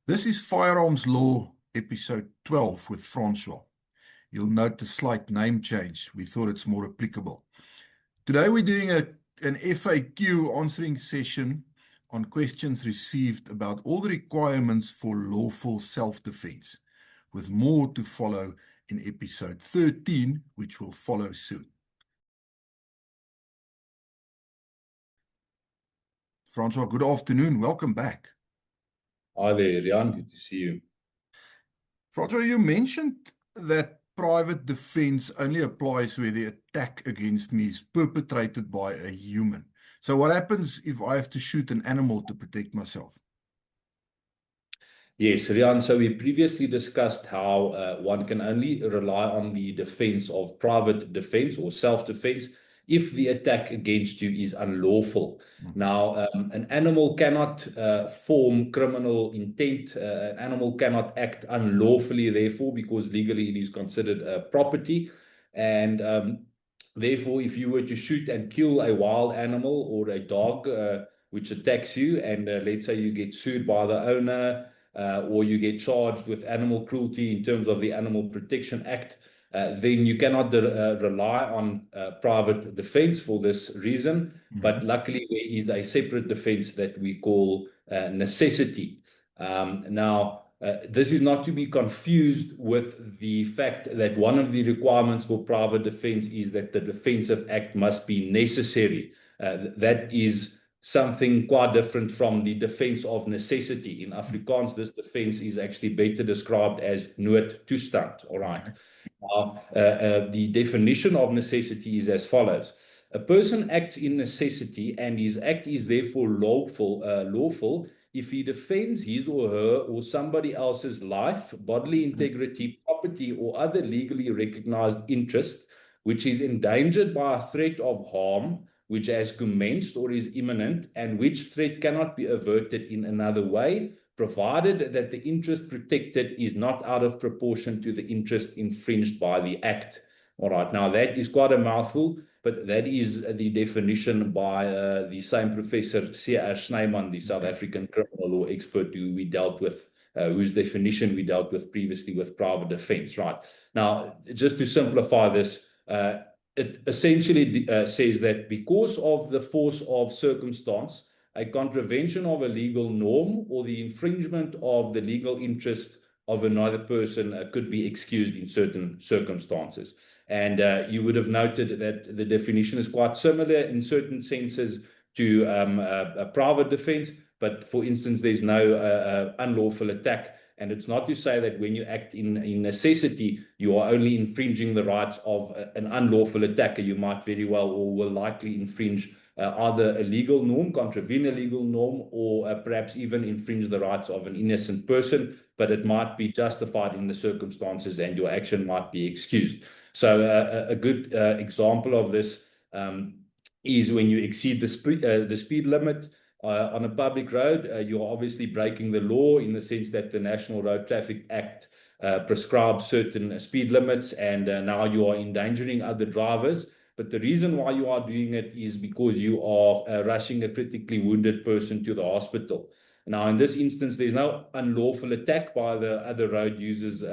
This is Firearms Law, episode 12 with Francois. You'll note a slight name change. We thought it's more applicable. Today we're doing an FAQ answering session on questions received about all the requirements for lawful self-defense, with more to follow in episode 13, which will follow soon. Francois, good afternoon. Welcome back. Hi there, Rian. Good to see you. Francois, you mentioned that private defense only applies where the attack against me is perpetrated by a human. So what happens if I have to shoot an animal to protect myself? Yes, Rian. So we previously discussed how one can only rely on the defense of private defense or self-defense if the attack against you is unlawful. Now, an animal cannot form criminal intent. An animal cannot act unlawfully, therefore, because legally it is considered property. And therefore, if you were to shoot and kill a wild animal or a dog which attacks you, and let's say you get sued by the owner, or you get charged with animal cruelty in terms of the Animal Protection Act, then you cannot rely on private defense for this reason. But luckily, there is a separate defense that we call necessity. This is not to be confused with the fact that one of the requirements for private defense is that the defensive act must be necessary. That is something quite different from the defense of necessity. In Afrikaans, this defense is actually better described as noodtoestand. All right. The definition of necessity is as follows. A person acts in necessity, and his act is therefore lawful if he defends his or her or somebody else's life, bodily integrity, property, or other legally recognized interest, which is endangered by a threat of harm, which has commenced or is imminent, and which threat cannot be averted in another way, provided that the interest protected is not out of proportion to the interest infringed by the act. All right, now that is quite a mouthful, but that is the definition by the same Professor C.R. Snyman, the South African criminal law expert who we dealt with, whose definition we dealt with previously with private defense. Right, now, just to simplify this, it essentially says that because of the force of circumstance, a contravention of a legal norm or the infringement of the legal interest of another person could be excused in certain circumstances. And you would have noted that the definition is quite similar in certain senses to a private defense. But for instance, there's no unlawful attack. And it's not to say that when you act in necessity, you are only infringing the rights of an unlawful attacker. You might very well or will likely infringe either a legal norm, contravene a legal norm, or perhaps even infringe the rights of an innocent person, but it might be justified in the circumstances and your action might be excused. So a good example of this is when you exceed the speed limit on a public road. You're obviously breaking the law in the sense that the National Road Traffic Act prescribes certain speed limits, and now you are endangering other drivers. But the reason why you are doing it is because you are rushing a critically wounded person to the hospital. Now, in this instance, there's no unlawful attack by the other road users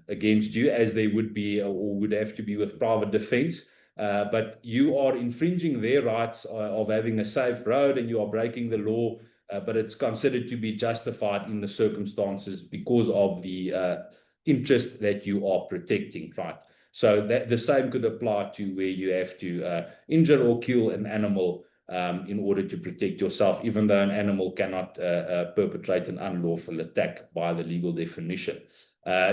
against you, as they would be or would have to be with private defense. But you are infringing their rights of having a safe road, and you are breaking the law, but it's considered to be justified in the circumstances because of the interest that you are protecting, right? So that the same could apply to where you have to injure or kill an animal in order to protect yourself, even though an animal cannot perpetrate an unlawful attack by the legal definition.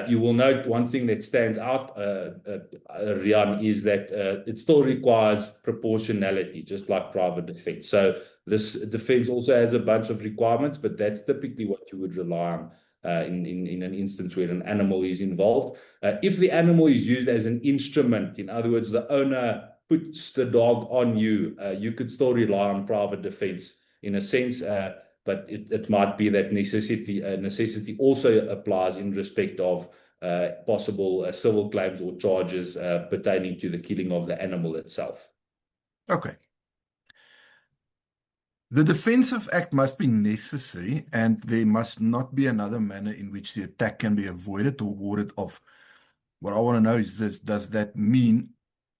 You will note one thing that stands out, Rian, is that it still requires proportionality, just like private defense. So this defense also has a bunch of requirements, but that's typically what you would rely on in an instance where an animal is involved. If the animal is used as an instrument, in other words, the owner puts the dog on you, you could still rely on private defense in a sense, but it might be that necessity also applies in respect of possible civil claims or charges pertaining to the killing of the animal itself. Okay. The Defensive Act must be necessary, and there must not be another manner in which the attack can be avoided or warded off. What I want to know is this: does that mean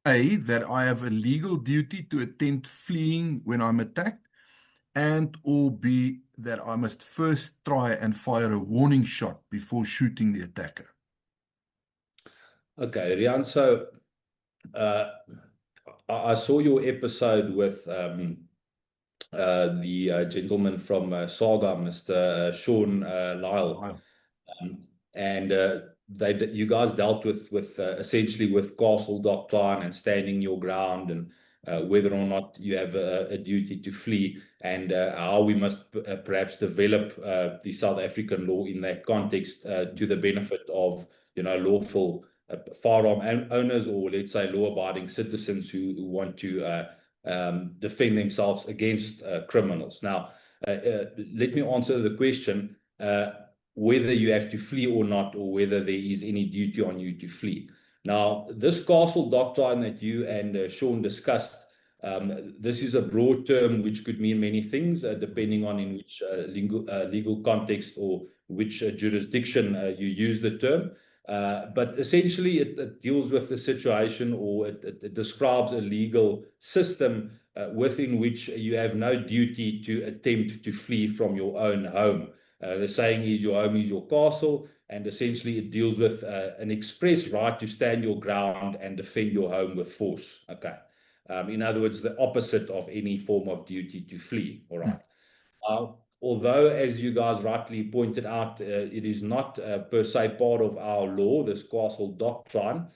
A, that I have a legal duty to attempt fleeing when I'm attacked, and or B, that I must first try and fire a warning shot before shooting the attacker? Okay, Rian, so uh, I saw your episode with the gentleman from Saga, Mr. Sean Lyle. Wow. And you guys dealt with essentially with castle doctrine and standing your ground, and whether or not you have a duty to flee, and how we must perhaps develop the South African law in that context to the benefit of lawful firearm owners, or let's say law-abiding citizens who want to defend themselves against criminals. Now, let me answer the question. Whether you have to flee or not, or whether there is any duty on you to flee. Now, this castle doctrine that you and Sean discussed, this is a broad term which could mean many things, depending on in which legal context or which jurisdiction you use the term. But essentially, it deals with the situation, or it describes a legal system within which you have no duty to attempt to flee from your own home. The saying is, your home is your castle, and essentially it deals with an express right to stand your ground and defend your home with force. Okay. In other words, the opposite of any form of duty to flee. All right. Although, as you guys rightly pointed out, it is not per se part of our law, this castle doctrine,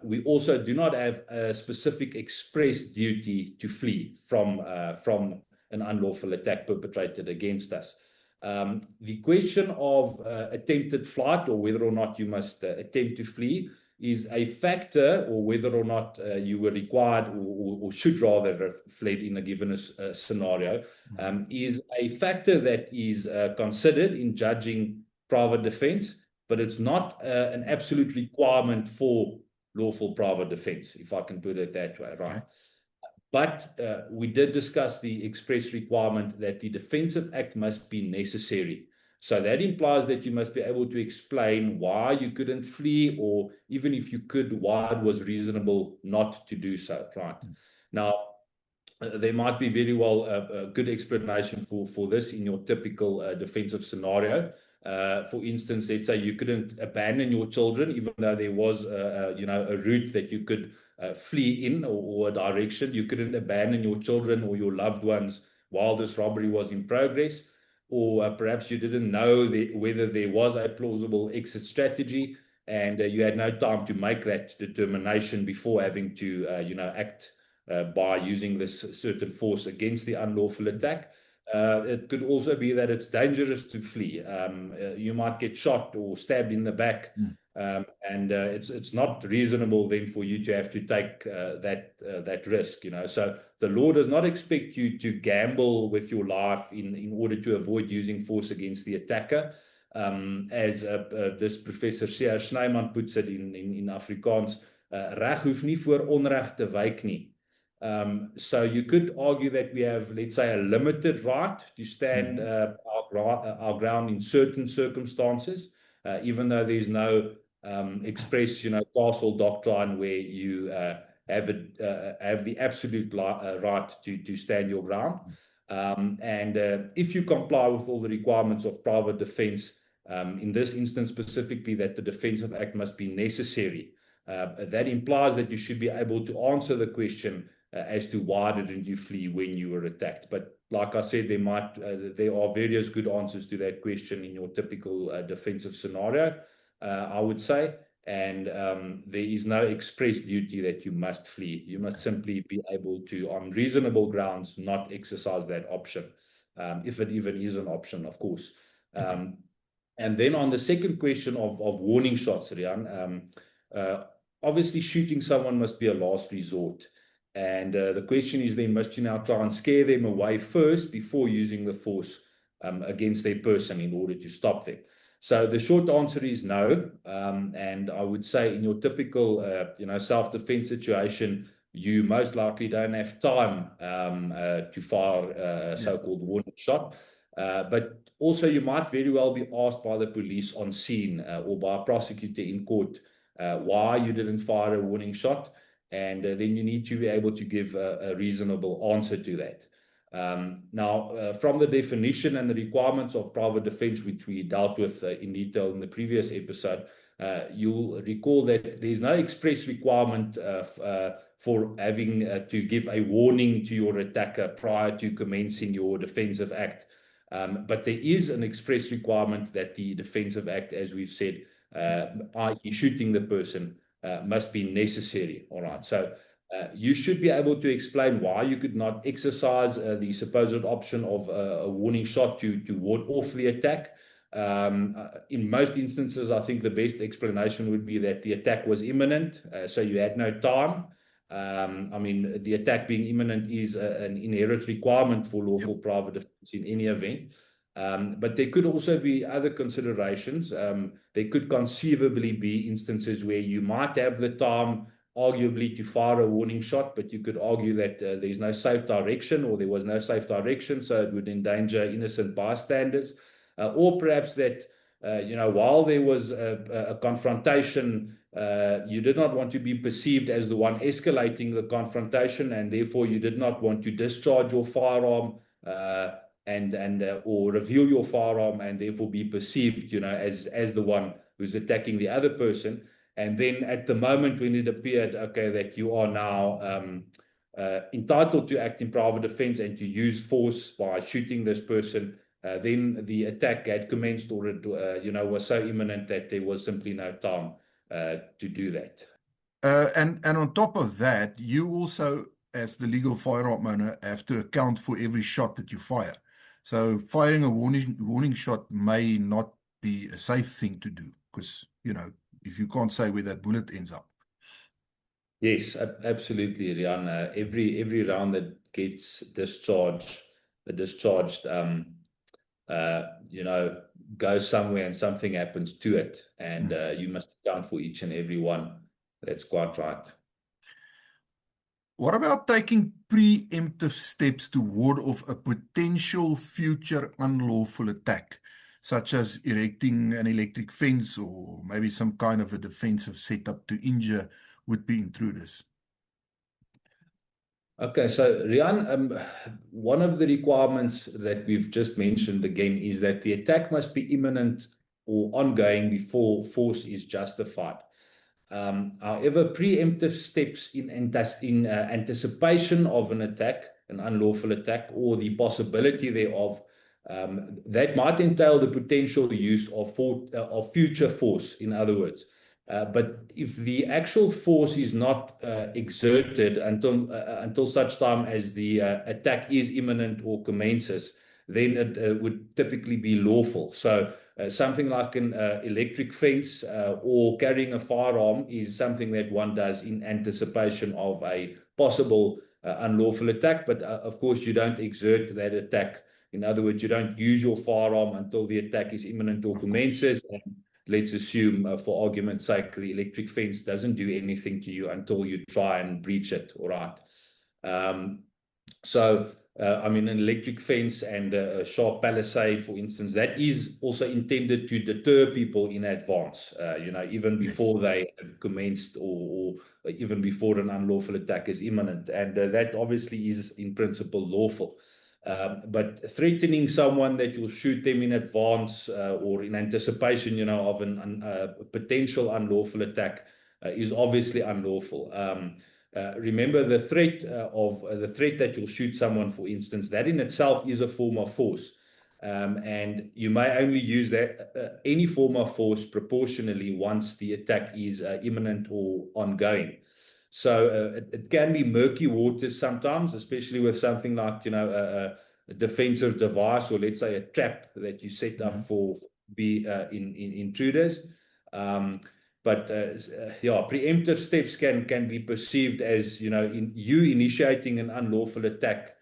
we also do not have a specific express duty to flee from an unlawful attack perpetrated against us. The question of attempted flight, or whether or not you must attempt to flee, is a factor, or whether or not you were required or should rather have fled in a given scenario, is a factor that is considered in judging private defense, but it's not an absolute requirement for lawful private defense, if I can put it that way, right? Okay. But we did discuss the express requirement that the Defensive Act must be necessary. So that implies that you must be able to explain why you couldn't flee, or even if you could, why it was reasonable not to do so, right? Now, there might be very well a good explanation for this in your typical defensive scenario. For instance, let's say you couldn't abandon your children, even though there was a route that you could flee in, or a direction. You couldn't abandon your children or your loved ones while this robbery was in progress. Or perhaps you didn't know whether there was a plausible exit strategy, and you had no time to make that determination before having to act by using this certain force against the unlawful attack. It could also be that it's dangerous to flee. You might get shot or stabbed in the back, and it's not reasonable then for you to have to take that risk. So the law does not expect you to gamble with your life in order to avoid using force against the attacker. As this Professor C.R. Snyman puts it in Afrikaans, reg hoef nie voor onreg te wyk nie. So you could argue that we have, let's say, a limited right to stand our ground in certain circumstances, even though there's no express, castle doctrine where you have the absolute right to stand your ground. And if you comply with all the requirements of private defense, in this instance specifically, that the Defensive Act must be necessary, that implies that you should be able to answer the question as to why didn't you flee when you were attacked. But like I said, there are various good answers to that question in your typical defensive scenario, I would say. And there is no express duty that you must flee. You must simply be able to, on reasonable grounds, not exercise that option, if it even is an option, of course. And then on the second question of warning shots, Rian, obviously shooting someone must be a last resort. And the question is then, must you now try and scare them away first before using the force against their person in order to stop them? So the short answer is no. And I would say in your typical self-defense situation, you most likely don't have time to fire a so-called warning shot. But also you might very well be asked by the police on scene or by a prosecutor in court why you didn't fire a warning shot. And then you need to be able to give a reasonable answer to that. Now, from the definition and the requirements of private defense, which we dealt with in detail in the previous episode, you'll recall that there's no express requirement for having to give a warning to your attacker prior to commencing your defensive act. But there is an express requirement that the defensive act, as we've said, i.e. shooting the person, must be necessary. All right. So you should be able to explain why you could not exercise the supposed option of a warning shot to ward off the attack. In most instances, I think the best explanation would be that the attack was imminent, so you had no time. I mean, the attack being imminent is an inherent requirement for lawful private defense in any event. But there could also be other considerations. There could conceivably be instances where you might have the time, arguably, to fire a warning shot, but you could argue that there's no safe direction, or there was no safe direction, so it would endanger innocent bystanders. Or perhaps that, while there was a confrontation, you did not want to be perceived as the one escalating the confrontation, and therefore you did not want to discharge your firearm or reveal your firearm, and therefore be perceived, as the one who's attacking the other person. And then at the moment when it appeared, okay, that you are now entitled to act in private defense and to use force by shooting this person, then the attack had commenced, or it was so imminent that there was simply no time to do that. And on top of that, you also, as the legal firearm owner, have to account for every shot that you fire. So firing a warning shot may not be a safe thing to do, because, if you can't say where that bullet ends up. Yes, absolutely, Rian. Every round that gets discharged, goes somewhere and something happens to it, and you must account for each and every one. That's quite right. What about taking preemptive steps to ward off a potential future unlawful attack, such as erecting an electric fence or maybe some kind of a defensive setup to injure would-be intruders? Okay, so Rian, one of the requirements that we've just mentioned again is that the attack must be imminent or ongoing before force is justified. However, preemptive steps in anticipation of an attack, an unlawful attack, or the possibility thereof, that might entail the potential use of future force, in other words. But if the actual force is not exerted until such time as the attack is imminent or commences, then it would typically be lawful. So something like an electric fence or carrying a firearm is something that one does in anticipation of a possible unlawful attack. But of course, you don't exert that attack. In other words, you don't use your firearm until the attack is imminent or commences. And let's assume, for argument's sake, the electric fence doesn't do anything to you until you try and breach it. All right. An electric fence and a sharp palisade, for instance, that is also intended to deter people in advance, even before they have commenced or even before an unlawful attack is imminent. And that obviously is in principle lawful. But threatening someone that you'll shoot them in advance or in anticipation, of a potential unlawful attack is obviously unlawful. Remember the threat that you'll shoot someone, for instance, that in itself is a form of force. And you may only use that any form of force proportionally once the attack is imminent or ongoing. So it can be murky waters sometimes, especially with something like, a defensive device, or let's say a trap that you set up for intruders. But preemptive steps can be perceived as, you initiating an unlawful attack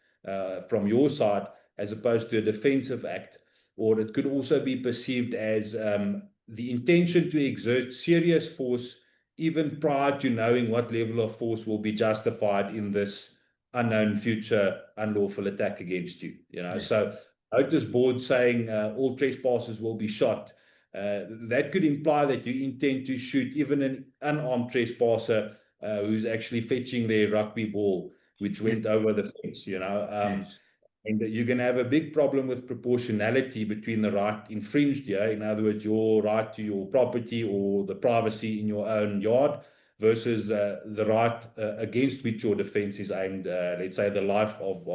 from your side, as opposed to a defensive act. Or it could also be perceived as the intention to exert serious force even prior to knowing what level of force will be justified in this unknown future unlawful attack against you. Yes. So notice board saying all trespassers will be shot. That could imply that you intend to shoot even an unarmed trespasser who's actually fetching their rugby ball, which went over the fence. Yes. And you're going to have a big problem with proportionality between the right infringed here, in other words, your right to your property or the privacy in your own yard, versus the right against which your defense is aimed, let's say the life of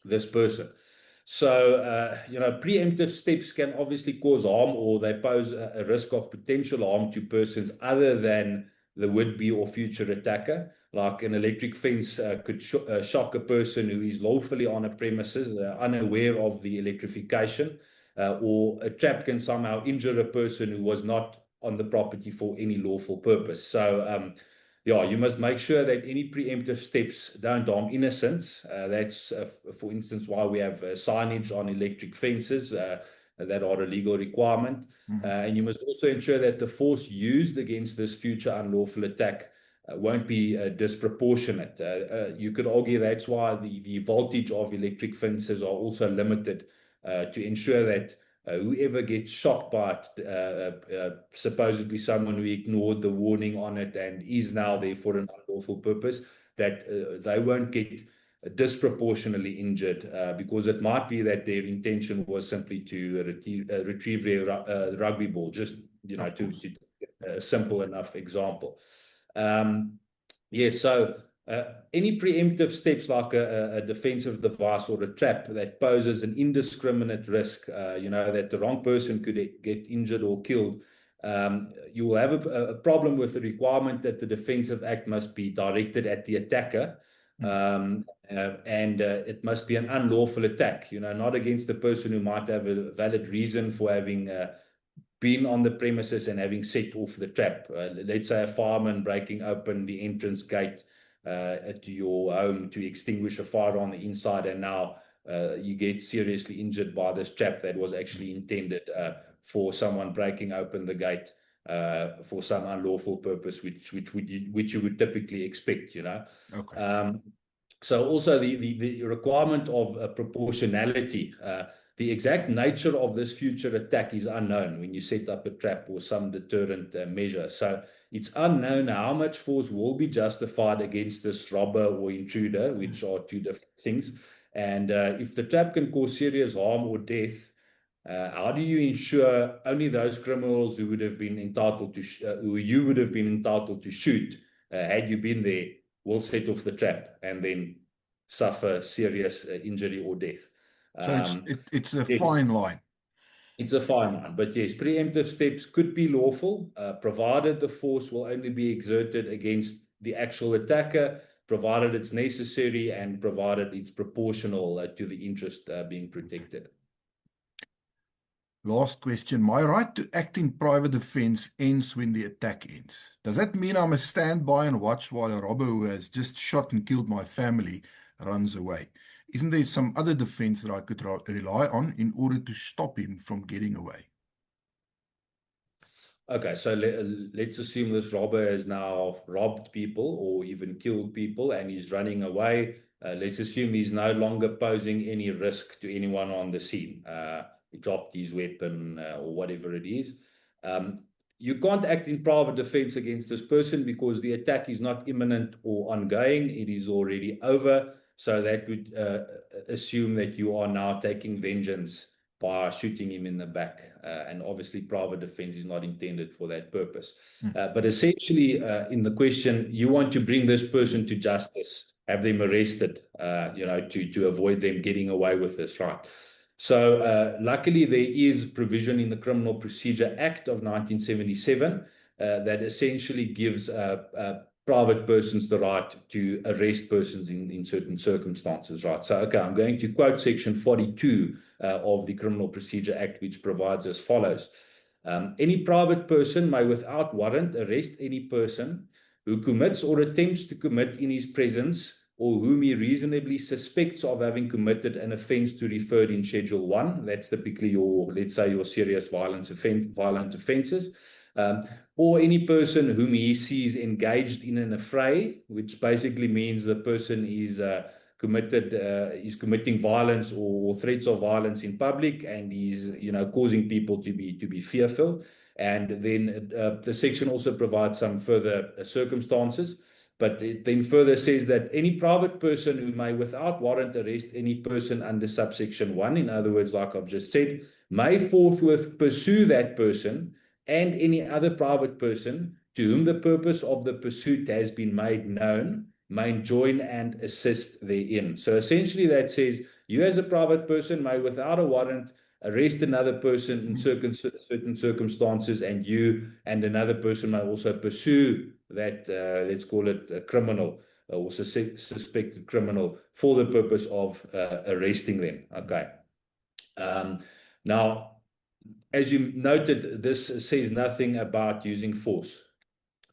this person. So, preemptive steps can obviously cause harm, or they pose a risk of potential harm to persons other than the would-be or future attacker. Like an electric fence could shock a person who is lawfully on a premises, unaware of the electrification, or a trap can somehow injure a person who was not on the property for any lawful purpose. So, you must make sure that any preemptive steps don't harm innocents. That's, for instance, why we have signage on electric fences that are a legal requirement. And you must also ensure that the force used against this future unlawful attack won't be disproportionate. You could argue that's why the voltage of electric fences are also limited to ensure that whoever gets shocked by it, supposedly someone who ignored the warning on it and is now there for an unlawful purpose, that they won't get disproportionately injured, because it might be that their intention was simply to retrieve their rugby ball, just to a simple enough example. So any preemptive steps like a defensive device or a trap that poses an indiscriminate risk, that the wrong person could get injured or killed, you will have a problem with the requirement that the Defensive Act must be directed at the attacker, and it must be an unlawful attack, not against the person who might have a valid reason for having been on the premises and having set off the trap. Let's say a fireman breaking open the entrance gate to your home to extinguish a fire on the inside, and now you get seriously injured by this trap that was actually intended for someone breaking open the gate for some unlawful purpose, which you would typically expect. Okay. So also the requirement of proportionality. The exact nature of this future attack is unknown when you set up a trap or some deterrent measure. So it's unknown how much force will be justified against this robber or intruder, which are two different things. And if the trap can cause serious harm or death, how do you ensure only those criminals who would have been entitled to, who you would have been entitled to shoot, had you been there, will set off the trap and then suffer serious injury or death? So it's a fine line. It's a fine line, but yes, preemptive steps could be lawful, provided the force will only be exerted against the actual attacker, provided it's necessary, and provided it's proportional to the interest being protected. Last question. My right to act in private defense ends when the attack ends. Does that mean I must stand by and watch while a robber who has just shot and killed my family runs away? Isn't there some other defense that I could rely on in order to stop him from getting away? Okay, so let's assume this robber has now robbed people or even killed people and he's running away. Let's assume he's no longer posing any risk to anyone on the scene. He dropped his weapon or whatever it is. You can't act in private defense against this person because the attack is not imminent or ongoing. It is already over. So that would assume that you are now taking vengeance by shooting him in the back. And obviously private defense is not intended for that purpose. But essentially in the question, you want to bring this person to justice, have them arrested, to avoid them getting away with this, right? So luckily there is provision in the Criminal Procedure Act of 1977 that essentially gives private persons the right to arrest persons in certain circumstances, right? So, okay, I'm going to quote section 42 of the Criminal Procedure Act, which provides as follows. Any private person may without warrant arrest any person who commits or attempts to commit in his presence or whom he reasonably suspects of having committed an offence to referred in Schedule 1. That's typically let's say your serious violent offences. or any person whom he sees engaged in an affray, which basically means the person is committing violence or threats of violence in public, and he's causing people to be fearful. And then the section also provides some further circumstances, but it then further says that any private person who may without warrant arrest any person under subsection 1, in other words, like I've just said, may forthwith pursue that person and any other private person to whom the purpose of the pursuit has been made known, may join and assist therein. So essentially that says you as a private person may without a warrant arrest another person in certain circumstances, and you and another person may also pursue that, let's call it a criminal or suspected criminal, for the purpose of arresting them. Okay. Now, as you noted, this says nothing about using force.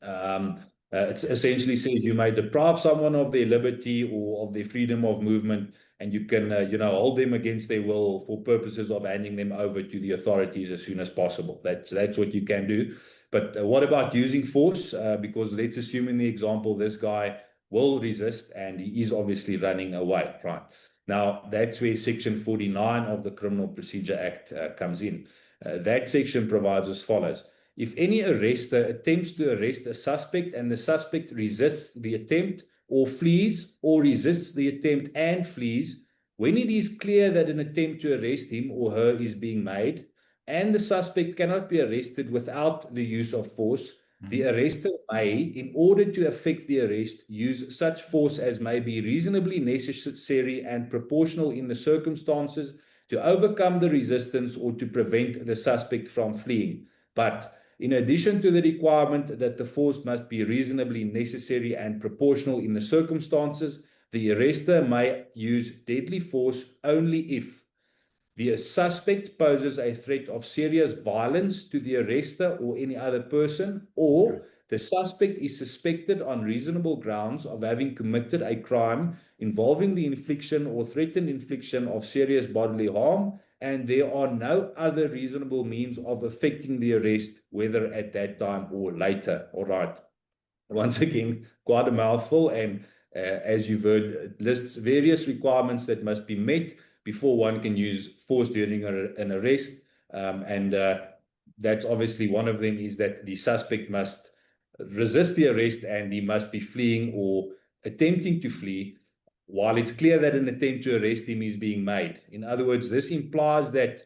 It essentially says you may deprive someone of their liberty or of their freedom of movement, and you can, hold them against their will for purposes of handing them over to the authorities as soon as possible. That's what you can do. But what about using force? Because let's assume in the example, this guy will resist and he is obviously running away, right? Now, that's where Section 49 of the Criminal Procedure Act comes in. That section provides as follows. If any arrester attempts to arrest a suspect and the suspect resists the attempt or flees, or resists the attempt and flees, when it is clear that an attempt to arrest him or her is being made, and the suspect cannot be arrested without the use of force, the arrester may, in order to effect the arrest, use such force as may be reasonably necessary and proportional in the circumstances to overcome the resistance or to prevent the suspect from fleeing. But in addition to the requirement that the force must be reasonably necessary and proportional in the circumstances, the arrester may use deadly force only if the suspect poses a threat of serious violence to the arrester or any other person, or the suspect is suspected on reasonable grounds of having committed a crime involving the infliction or threatened infliction of serious bodily harm, and there are no other reasonable means of effecting the arrest, whether at that time or later. All right. Once again, quite a mouthful, and as you've heard, it lists various requirements that must be met before one can use force during an arrest. And that's obviously one of them, is that the suspect must resist the arrest and he must be fleeing or attempting to flee while it's clear that an attempt to arrest him is being made. In other words, this implies that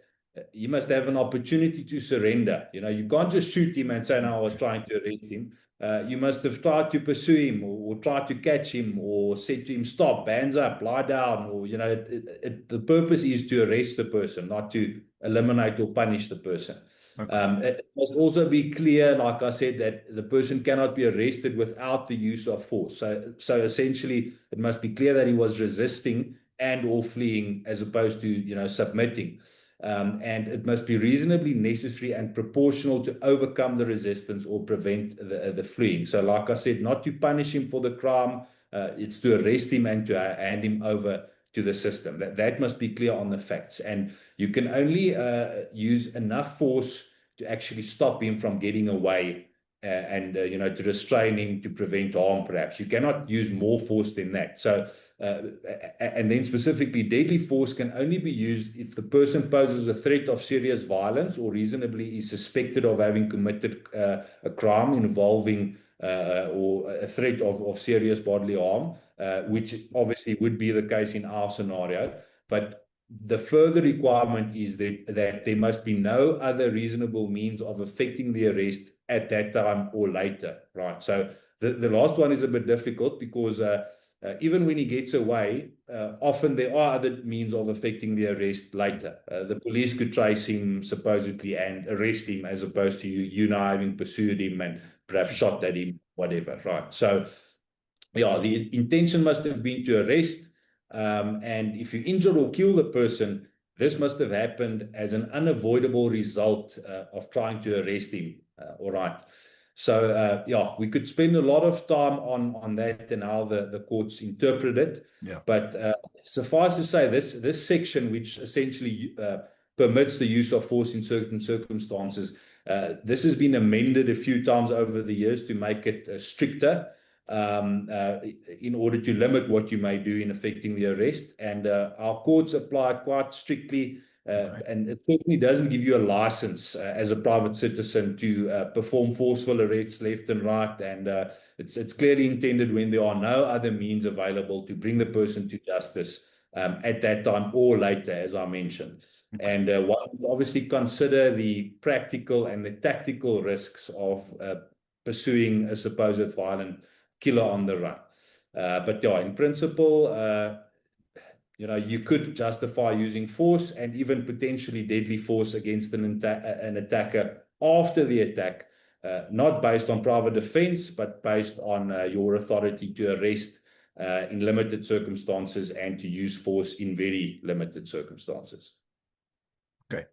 he must have an opportunity to surrender. You can't just shoot him and say, no, I was trying to arrest him. You must have tried to pursue him or tried to catch him or said to him, stop, hands up, lie down. Or, the purpose is to arrest the person, not to eliminate or punish the person. Okay. It must also be clear, like I said, that the person cannot be arrested without the use of force. So essentially, it must be clear that he was resisting and or fleeing as opposed to, submitting. And it must be reasonably necessary and proportional to overcome the resistance or prevent the fleeing. So like I said, not to punish him for the crime, it's to arrest him and to hand him over to the system. That must be clear on the facts. And you can only use enough force to actually stop him from getting away and to restrain him, to prevent harm, perhaps. You cannot use more force than that. So, and then specifically, deadly force can only be used if the person poses a threat of serious violence or reasonably is suspected of having committed a crime involving or a threat of serious bodily harm, which obviously would be the case in our scenario. But the further requirement is that there must be no other reasonable means of effecting the arrest at that time or later, right? So the last one is a bit difficult because even when he gets away, often there are other means of effecting the arrest later. The police could trace him supposedly and arrest him, as opposed to you now having pursued him and perhaps shot at him, whatever, right? So yeah, the intention must have been to arrest. And if you injure or kill the person, this must have happened as an unavoidable result of trying to arrest him. All right. So, yeah, we could spend a lot of time on that and how the courts interpret it. Yeah. But suffice to say, this section, which essentially permits the use of force in certain circumstances. This has been amended a few times over the years to make it stricter in order to limit what you may do in effecting the arrest. And our courts apply it quite strictly. And it certainly doesn't give you a license as a private citizen to perform forceful arrests left and right. And it's clearly intended when there are no other means available to bring the person to justice at that time or later, as I mentioned. And one would obviously consider the practical and the tactical risks of pursuing a supposed violent killer on the run. But yeah, in principle, you could justify using force and even potentially deadly force against an attacker after the attack, not based on private defense, but based on your authority to arrest in limited circumstances and to use force in very limited circumstances. Okay.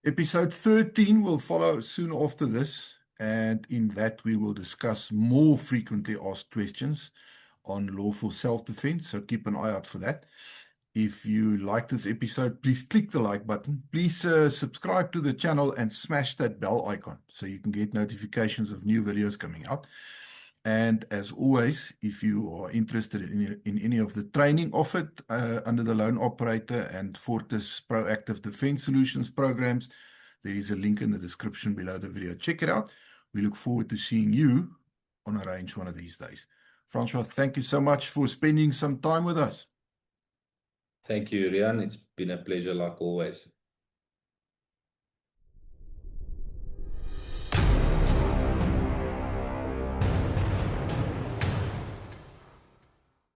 Episode 13 will follow soon after this, and in that we will discuss more frequently asked questions on lawful self-defense, so keep an eye out for that. If you like this episode, please click the like button. Please subscribe to the channel and smash that bell icon so you can get notifications of new videos coming out. And as always, if you are interested in any of the training offered under the Loan Operator and Fortis Proactive Defense Solutions programs, there is a link in the description below the video. Check it out. We look forward to seeing you on a range one of these days. Francois, thank you so much for spending some time with us. Thank you, Riaan. It's been a pleasure like always.